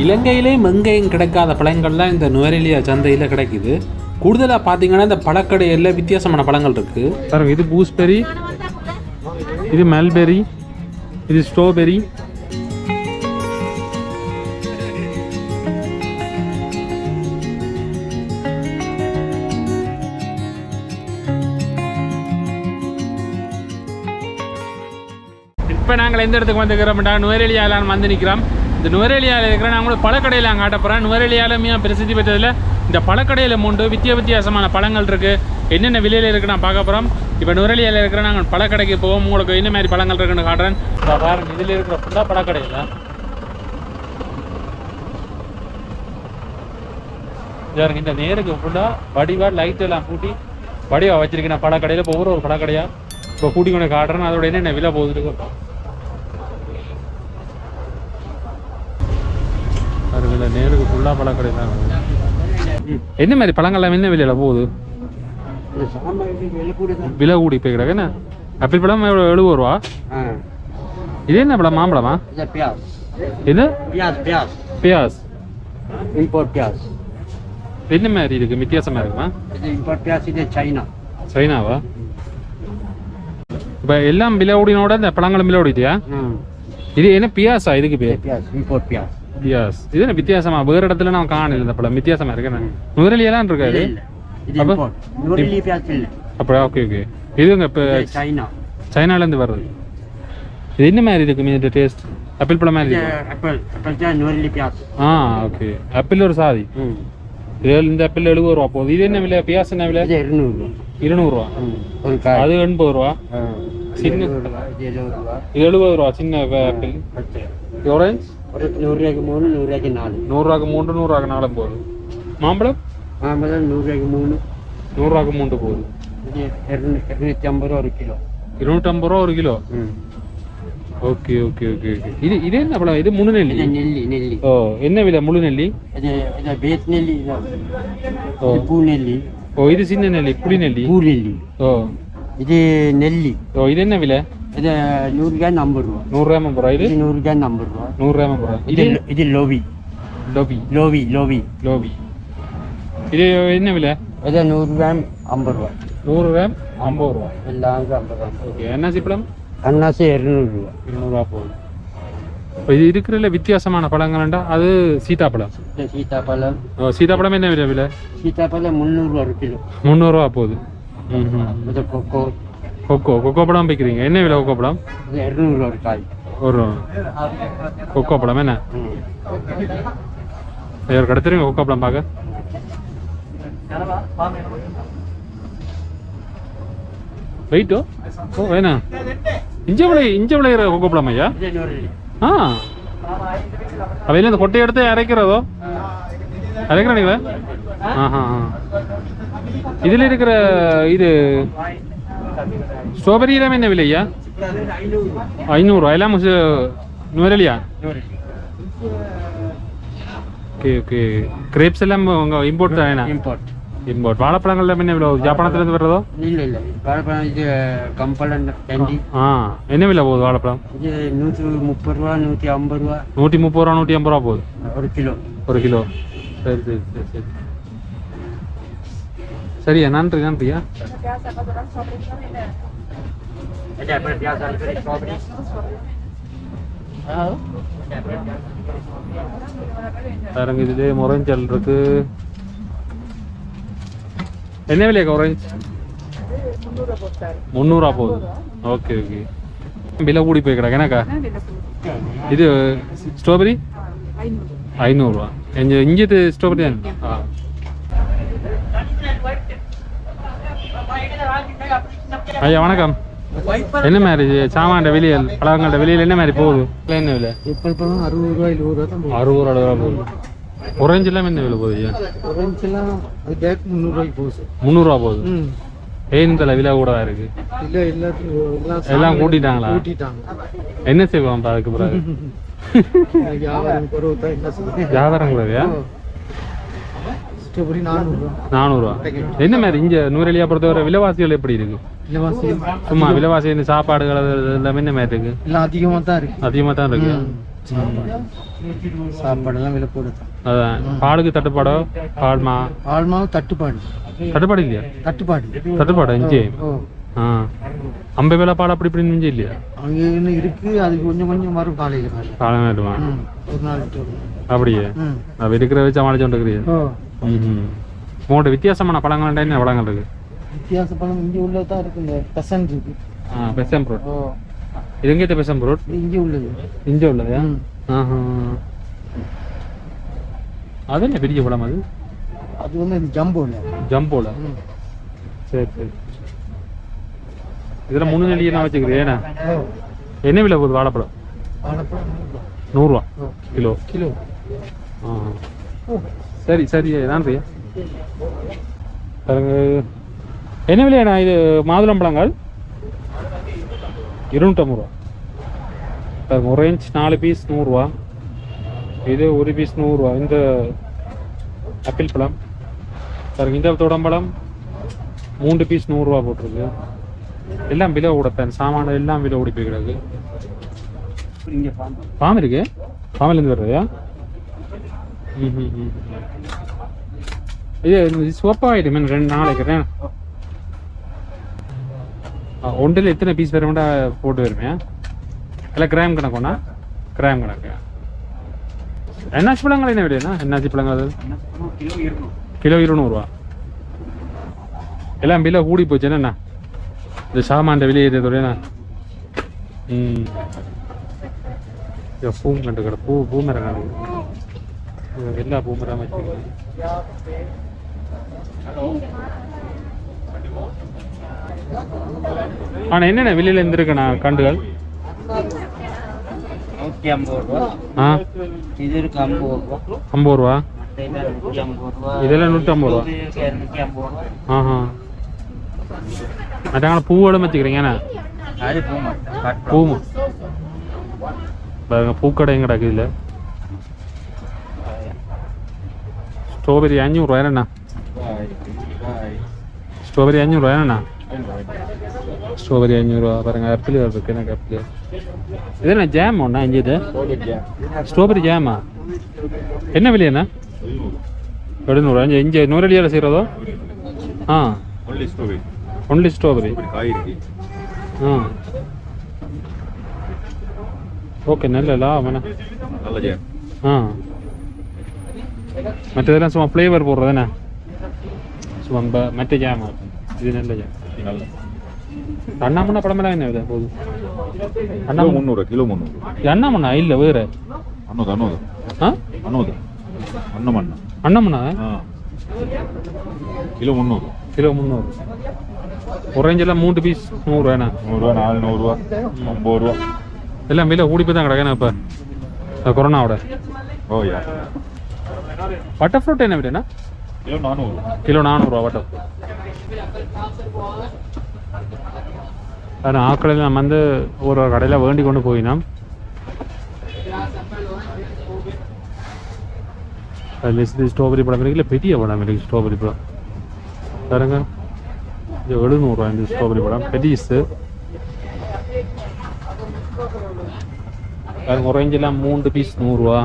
இலங்கையிலேயும் எங்கேயும் கிடைக்காத பழங்கள்லாம் இந்த நுவரெலியா சந்தையில் கிடைக்குது. கூடுதலாக பார்த்தீங்கன்னா இந்த பழக்கடையில் வித்தியாசமான பழங்கள் இருக்குது பாருங்க. இது பூஸ்பெரி, இது மல்பெரி, இது ஸ்ட்ராபெரி. இப்போ நாங்கள் எந்த இடத்துக்கு வந்துக்கிறோம்டா, நுவரெலியாவில் வந்து நிற்கிறோம். இந்த நுவரெலியாவில் இருக்கிற நாங்கள் பழக்கடையில் அங்கே காட்டப்போகிறேன். நுவரெலியாவில் மிக பிரசித்தி பெற்றதில் இந்த பழக்கடையில் மூண்டு வித்தியாசமான பழங்கள் இருக்குது. என்னென்ன விலையில் இருக்குது நான் பார்க்க போகிறோம். இப்போ நுவரெலியாவில் இருக்கிற நாங்கள் பழக்கடைக்கு போவோம். உங்களுக்கு என்ன மாதிரி பழங்கள் இருக்குன்னு காட்டுறேன். பாருங்க, இதில் இருக்கிற ஃபுல்லாக பழக்கடையில் பாருங்க. இந்த நேருக்கு ஃபுல்லாக வடிவாக லைட் எல்லாம் கூட்டி வடிவாக வச்சிருக்கேன் பழக்கடையில். இப்போ ஒவ்வொரு பழக்கடையாக இப்போ கூட்டி கொண்டு காட்டுறேன். அதோட என்னென்ன விலை போகுது பாருங்க. நேருக்கு ஃபுல்லாக பழக்கடை தான். என்ன மாதிரி பழங்கள்லாம் என்ன விலையில் போகுது? விலை கூடி போய் கிடக்கு. என்ன ஆப்பிள் பழம் 70 ரூபா. இது என்ன பழம்? மாம்பழமா? இது பியாஸ், இம்போர்ட் பியாஸ். என்ன மாதிரி இருக்கு? வித்தியாசமா இருக்குமா? இம்போர்ட் பியாஸ். இது சைனாவா? இப்போ எல்லாம் விலை ஓடினோட இந்த பழங்களும் விலை ஓடிட்டியா? இது என்ன பியாஸா? இதுக்கு பேர் இம்போர்ட் பியாஸ். பியாஸ். இது என்ன வித்தியாசமா? வேற இடத்துல நான் காணல இந்த பழம். வித்தியாசமா இருக்கு. நுவரெலியாலாம் இருக்காது. அப்படியா? Okay okay. இதுங்க இப்போ சைனாலேருந்து வர்றது. இது என்ன மாதிரி இருக்கு? இந்த டேஸ்ட் ஆப்பிள் பழம் மாதிரி இருக்கு. ஆ ஓகே. ஆப்பிள் ஒரு சாதி. இந்த ஆப்பிள் 70 ரூபா போகுது. இது என்ன விலை? பியாஸ் என்ன விலை? 200 ரூபா. அது 80 ரூபா. சின்ன 70 ரூபா சின்ன ஆப்பிள். ஆரஞ்சு 100 ரூபாய்க்கு 3, 100 ரூபாய்க்கு 4. 100 ரூபாய்க்கு 3, 100 ரூபாய்க்கு 4 போகுது. மாம்பழம் 100 ரூபாய்க்கு 3, 100 ரூபாய்க்கு 3 போகுது. 250 ரூபா ஒரு கிலோ. 250 ரூபா ஒரு kilo. Okay okay okay okay. இது என்ன பழம்? இது முழு நெல்லி. நெல்லி. ஓ, என்ன விலை முழு நெல்லி? இது பேஸ் நெல்லி. ஓ, பூ நெல்லி. ஓ, இது சின்ன நெல்லி, புளி நெல்லி. பூ நெல்லி. ஓ, இது நெல்லி. ஓ, இது என்ன விலை? இது 100 ரூபாய் 50 ரூபா. 100 ரூபாய் 50 ரூபா. இது 100 ரூபாய் 50 ரூபா. 100 ரூபாய் 50 ரூபா. இது லோவி. லோவி லோவி லோவி லோவி. இது என்ன விலை? இது 100 ரூபாய் 50 ரூபா. 100 ரூபாய் 50 ரூபா. எல்லாம் 50 ரூபா. ஓகே. அன்னாசி பழம்? அன்னாசி 200 ரூபா. 200 ரூபா போகுது. இப்போ இது இருக்கிறதுல வித்தியாசமான பழங்கள்டா அது சீதாப்பழம். சீதாப்பழம். ஓ, சீதாப்பழம் என்ன விலை? சீதாப்பழம் 300 ரூபா ஒரு கிலோ. 300 ரூபா போகுது. இது கொக்கோ. கொக்கோ பழம் வைக்கிறீங்க. என்ன விலை கொக்கோ பழம்? 200 ரூபா ஒரு காய். ஒரு கொக்கோ பழம் என்ன ஒரு கடத்துறீங்க? கொக்கோ பழம் பார்க்க வெயிட்டோ? ஓ, வேணா இஞ்ச விளையிற கொக்கோ பழம் ஐயா? ஆ, அவையில இந்த கொட்டையை எடுத்து அரைக்கிறதோ? அரைக்கிறீங்களா? ஆஹா. இதில் இருக்கிற இது ஸ்ட்ராபெரி எல்லாம் என்ன விலையா? 500 ரூபா. எல்லாம் நுவரெலியா? Okay okay. கிரேப்ஸ் எல்லாம் உங்க இம்போர்ட் தானே? இம்போர்ட். வாழைப்பழங்கள் எல்லாம் என்ன விலை? ஜப்பானத்துலேருந்து வர்றதோ? இல்லை இல்லை, வாழைப்பழம் இது கம்பளம் கேண்டி. ஆ, என்ன விலை போகுது வாழைப்பழம்? இது 130 ரூபா, 150 ரூபா. 130 ரூபா, 150 ரூபா போகுது ஒரு கிலோ. ஒரு கிலோ. சரி சரி சரி சரி. சரியா, நன்றியா. பாருங்க, இதுலேயே முரஞ்சல் இருக்கு. என்ன விலையா ஆரஞ்சு? 300 ரூபா போகுது. Okay okay. விலை கூடி போய் கிடக்கு எனக்கா? இது ஸ்ட்ராபெரி 500 ரூபா. இங்கே ஸ்ட்ராபெரி தான். ஆ, ஐயா வணக்கம். என்ன மாதிரி சாமான் வெளியில் பழங்கள்ட வெளியில் என்ன மாதிரி போகுது? என்ன விலை? 60 ரூபா 70 ரூபா தான். 60 ரூபா போகுது. ஒரேஞ்செல்லாம் என்ன விலை போகுது ஐயா? ஒரேஞ்செல்லாம் அது பேக் 300 ரூபாய்க்கு போகுது. 300 ரூபா போகுது. ஏன் இந்த விலை கூட இருக்கு? இல்லை எல்லாம் கூட்டிட்டாங்களா? என்ன செய்வாங்க அதுக்கு பிறகு? வியாபாரம் கூடயா? 400 ரூபா. என்ன மாதிரி இங்க நுவரெலியா பொறுத்தவரை விலைவாசிகள் எப்படி இருக்கு? சும்மா விலைவாசி இந்த சாப்பாடுகள் எல்லாமே என்ன மாதிரி இருக்கு? அதிகமா தான் இருக்கு. சாப்பாடெல்லாம் விலை போடுது. அதான் பாலுக்கு தட்டுப்பாடோ? பால் மாவு தட்டுப்பாடு இல்லையா? தட்டுப்பாடு இஞ்சி அம்பை வேலை பால் அப்படி இப்படின்னு இஞ்சி இல்லையா? அங்கே இருக்கு, அது கொஞ்சம் கொஞ்சம் வரும் காலையில் வருவான் ஒரு நாள் அப்படியே நான் இருக்கிற வச்சு சமாளிச்சோன்ட்டு. உங்கள்கிட்ட வித்தியாசமான பழங்கள் என்ன பழங்கள் இருக்கு? வித்தியாச பழம் இங்கே உள்ளதான் இருக்கு. இந்த பெசன் இருக்கு. பெசம் ஃப்ரூட். இது எங்கே பெசம் ஃப்ரூட்? இங்கே உள்ளது. இங்கே உள்ளதா? அது என்ன பெரிய பழம் அது? அது வந்து ஜம்போல. சரி சரி. இதில் 3 நெல்லியை நான் வச்சுக்கிறேன். என்ன விலை போகுது வாழைப்பழம்? 100 ரூபா கிலோ. சரி சரி நன்றி. பாருங்க என்ன விலையாண்ணா இது? மாதுளம்பழங்கள் 250 ரூபா. பாருங்க ஒரேஞ்ச் 4 பீஸ் 100 ரூபா. இது 1 பீஸ் 100 ரூபா. இந்த ஆப்பிள் பழம் பாருங்க, இந்த தோடம்பழம் 3 பீஸ் 100 ரூபா போட்டிருக்கு. எல்லாம் விலை கூடத்தான், சாமான எல்லாம் விலை ஓடி போய் கிடக்கு. பாம் இருக்கு, பாமிலேருந்து வர்றதையா? இது சிவப்பாயிடுமே 2 நாளைக்கு. ஒன்றில் எத்தனை பீஸ் வேற போட்டு வருமே? இல்லை கிராம் கணக்குண்ணா? கிராம் கணக்கு. என்னாச்சி பழங்கள் என்ன விலையா? என்னாச்சி பழங்கள் அது கிலோ 200 ரூபா. எல்லாம் விலை கூடி போச்சு என்னண்ணா? இந்த சாமான் விலையை தொழிலா? பூ கண்டு கடை பூ மரம் கண்டு எல்லா பூ மரம் வச்சுருக்கேன். ஆனால் என்னென்ன விலையில் இருந்திருக்குண்ணா கண்டுகள்? 150 ரூபா. இது இருக்கு 50 ரூபா. இதெல்லாம் 150 ரூபா. 250 ரூபா. மற்ற பூவோட வச்சுக்கிறீங்கண்ணா? பூமா பாருங்க, பூக்கடையும் கிடக்கு. இதில் ஸ்ட்ராபெரி 500 ரூபா. என்னண்ணா ஸ்ட்ராபெரி 500 ரூபா? என்னண்ணா ஸ்ட்ராபெரி 500 ரூபா. பாருங்க ஆப்பிள் இருக்கு. எனக்கு ஆப்பிள் இது என்ன ஜாம் ஒண்ணா? இங்கே இது ஸ்ட்ராபெரி ஜாமா என்ன விலையாண்ணா? 700. இங்கே நுவரெலியாவில் செய்கிறதோ? Only strawberry. ஓகே, நல்ல லாபம். மற்றதெல்லாம் சும்மா ஃப்ளேவர் போடுறதுண்ணே, சும்மா மற்ற ஜாம். இது நல்ல ஜாம். அண்ணாமண்ணா பழமெல்லாம் என்ன விலை போகுது? அண்ணா 300 கிலோ. 300 அண்ணாமண்ணா இல்லை வேறு? அண்ணாமண்ணா கிலோ 300. ஒரேஞ்செல்லாம் 3 பீஸ் 100 ரூபாண்ணா? 100 ரூபா, 400 ரூபா, 50 ரூபா. எல்லாம் விலை கூடி போய் தான் கிடக்கேண்ணா இப்போ கொரோனாவோட. பட்டர் ஃப்ரூட் என்ன விலைண்ணா? கிலோ 400 ரூபா பட்டர். ஆனால் ஆக்கடையில் நம்ம வந்து ஒரு கடையில் வேண்டி கொண்டு போயினோம். ஸ்ட்ராபெரி பழம் இருக்குல்ல, பெரிய பழம் இருக்கு ஸ்ட்ராபெரி பழம். பாருங்க, இது 700 ரூபா இந்த ஸ்ட்ராபெரி பழம் பெரிசு. பாருங்க ஒரேஞ்செல்லாம் 3 பீஸ் 100 ரூபா,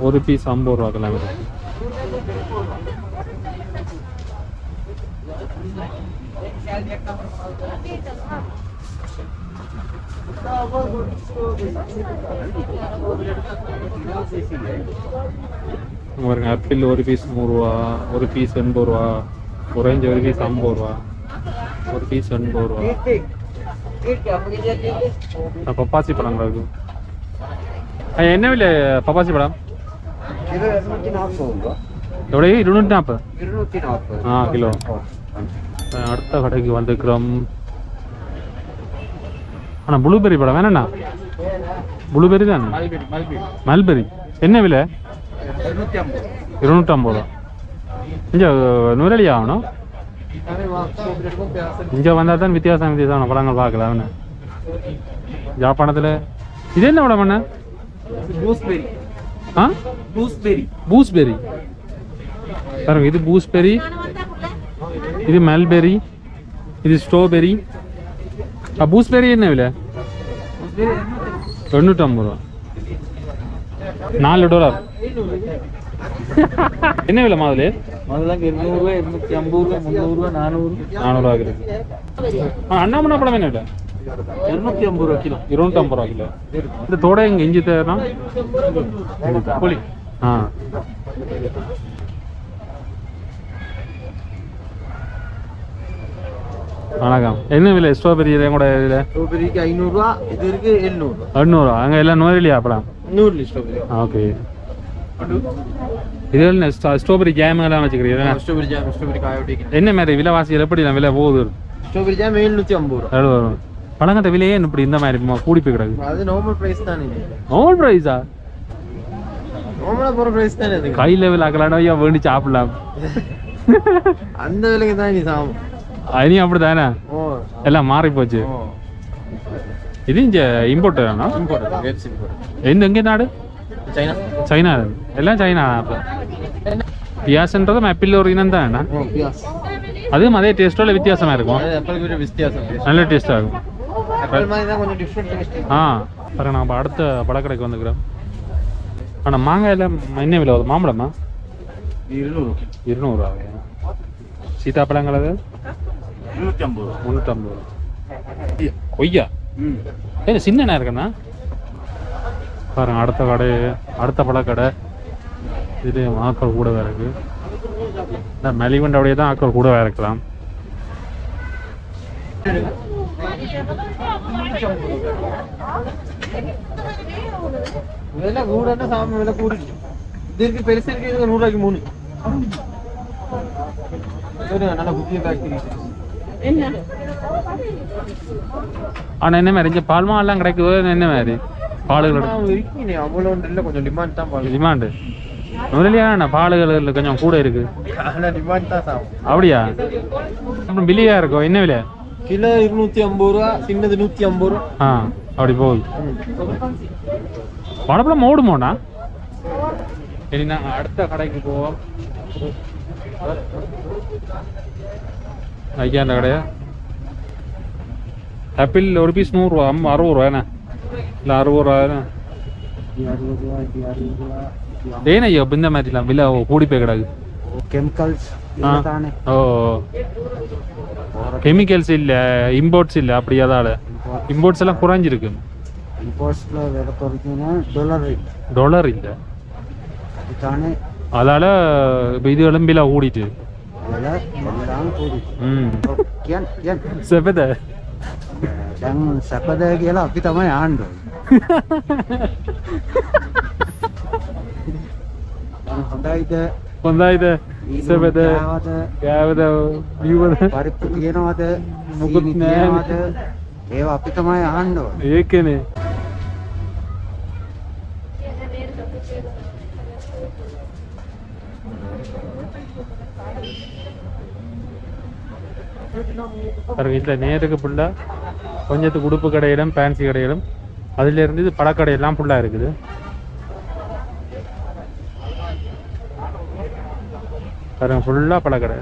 1 பீஸ் 50 ரூபாக்கெல்லாம் இருக்கு. பாருங்க ஆப்பிள் 1 பீஸ் 100 ரூபா, 1 பீஸ் 80 ரூபா, ஒரேஞ்சு 1 பீஸ் 50 ரூபா, 1 பீஸ் 80 ரூபா. பப்பாசி பழங்கள் இருக்கு. என்ன விலை பப்பாசி பழம்? எவ்வளோ? 240 கிலோ. அடுத்த கடைக்கு வந்துக்கிறோம். ஆனால் ப்ளூபெரி பழம் வேணாண்ணா? ப்ளூபெரி தானே? மல்பெரி என்ன விலை? 250 ரூபா. இங்கே நுவரெலியா ஆகணும். இங்கே வந்தால் தான் வித்தியாசமான பழங்கள் பார்க்கலாம். அவனு ஜாப்பானத்தில் இது என்ன பழம் பண்ண? பூஸ்பெரி. பாருங்க, இது பூஸ்பெரி, இது மல்பெரி, இது ஸ்ட்ராபெரி. பூஸ்பெரி என்ன விலை? 850 ரூபா. $4. என்ன விலை மாதுளை? அதெல்லாம் 200 250 300 400 400 அண்ணாமண்ணா பழம் என்ன விலை? 250 கிலோ. 250 கிலோ. இந்த தோடை இங்கே இஞ்சி தேவைன்னா புளி. வணக்கம். என்ன விலை ஸ்ட்ராபெரி கூட இதில்? ஸ்ட்ராபெரிக்கு 500 இது இருக்கு 700. 800 அங்கே எல்லாம் நுவரெலியா பழம்? 100 ஸ்ட்ராபெரி. ஓகே. இதில் ஸ்ட்ராபெரி ஜாம் எல்லாம் வச்சுக்கிறீங்க? ஸ்ட்ராபெரி ஜாம், ஸ்ட்ராபெரி காயோட்டி. என்ன மாதிரி விலைவாசிகள் எப்படி விலை போகுது? Strawberry jam 750. பழங்கட்ட விலையே இப்படி இந்த மாதிரி கூடி போய் கிடக்கு. அது நார்மல் பிரைஸ் தானே. நார்மல் பிரைஸா? நார்மலா போற பிரைஸ் தானே அது. கை லெவல் ஆக்கலாம்னா ஐயா வேண்டி சாப்பிடலாம். அந்த விலைக்கு தான் நீ சாம். இனி அப்படிதானே? எல்லாம் மாறி போச்சு. இது இங்கே இம்போர்ட் தானா? எங்கே நாடு? சைனா. சைனா எல்லாம் சைனா. பியாஸ்ன்றதும் ஆப்பிள் ஒரு இனம் தானே? அதுவும் அதே டேஸ்ட்டோ இல்லை வித்தியாசமாக இருக்கும்? நல்ல டேஸ்ட்டாக இருக்கும். பாருங்க நம்ம அடுத்த பழக்கடைக்கு வந்துக்கிறோம். ஆனால் மாங்காயில் என்ன விலை வருது? மாம்பழமா? 200 ஆகுது. சீதாப்பழங்கள் அது 350. கொய்யா ஏ சின்ன இருக்குண்ணா. பாருங்க அடுத்த கடை, அடுத்த பழக்கடை. இது ஆக்கள் கூடவே இருக்கு. இந்த மெலிவண்டோடைய தான் ஆக்கள் கூடவே இருக்கலாம். விலை கூடன்னா சாமி விலை கூடிச்சு. இதுக்கு பெருசு இருக்கு, இது 100 ரூபாய்க்கு 3. நல்ல புதிய ஃபேக்டரி. ஆனால் என்ன மாதிரி இங்கே பால்மா எல்லாம் கிடைக்குது? என்ன மாதிரி பாலுகள் இருக்கீங்க? அவ்வளோ இல்லை, கொஞ்சம் டிமாண்ட் தான். பால் டிமாண்டு நுவரெலியா பாலுகள் கொஞ்சம் கூட இருக்கு. டிமாண்ட் தான் சாமி. அப்படியா? அப்புறம் விலையா இருக்கும். என்ன விலை? கிலோ 250 ரூபா, சின்னது 150 ரூபா. அப்படி போகுது. பழப்பழம் ஓடுமோண்ணா? சரி, நாங்கள் அடுத்த கடைக்கு போவோம். ஐயா அந்த கடையா? ஆப்பிள் ஒரு பீஸ் 100 ரூபா, 60 ரூபா என்ன? இல்லை 60 ரூபா. ஏன் ஐயா இந்த மாதிரிலாம் விலை கூடி போய் கிடக்கு? கெமிக்கல்ஸ். ஓ கெமிக்கல்ஸ் இல்லை, இம்போர்ட்ஸ் இல்லை. அப்படி அதால இம்போர்ட்ஸ் எல்லாம் குறைஞ்சிருக்கு. இம்போர்ட்ஸ்ல விலை குறைஞ்சுன்னா டாலர் இல்லை. அதால இது விலை கூடிட்டு. සැපද? දැන් සැපද කියලා අපි තමයි ආන්න ඕනේ. හොඳයිද? හොඳයිද? සැපද? ගෑවද? බිව්වද? පරිප්පු තියනවද? මොකුත් නෑවද? ඒවා අපි තමයි ආන්න ඕනේ. ඒකනේ. இதில் நேருக்கு ஃபுல்லாக கொஞ்சத்துக்கு உடுப்பு கடையிலும் ஃபேன்சி கடையிலும் அதிலேருந்து இது பழக்கடையெல்லாம் ஃபுல்லாக இருக்குது. பாருங்க ஃபுல்லாக பழக்கடை.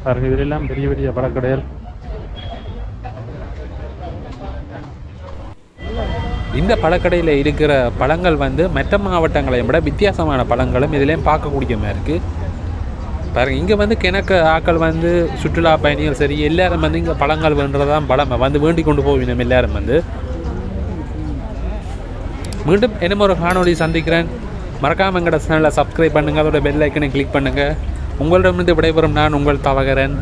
பாருங்க இதெல்லாம் பெரிய பெரிய பழக்கடைகள். இந்த பழக்கடையில் இருக்கிற பழங்கள் வந்து மற்ற மாவட்டங்களை விட வித்தியாசமான பழங்களும் இதுலேயும் பார்க்கக்கூடிய மாதிரி இருக்குது. பாருங்கள் இங்கே வந்து கிணக்கு ஆக்கள் வந்து சுற்றுலா பயணிகள் சரி எல்லோரும் வந்து இங்கே பழங்கள் வேண்டுறதான் பழமை வந்து வேண்டி கொண்டு போவினோம். எல்லோரும் வந்து மீண்டும் என்ன ஒரு காணொலி சந்திக்கிறேன். மறக்காமல் எங்களோட சேனலை சப்ஸ்கிரைப் பண்ணுங்கள், அதோட பெல் ஐக்கனை கிளிக் பண்ணுங்கள். உங்களிடமிருந்து விடைபெறும் நான் உங்கள் தவகரன்.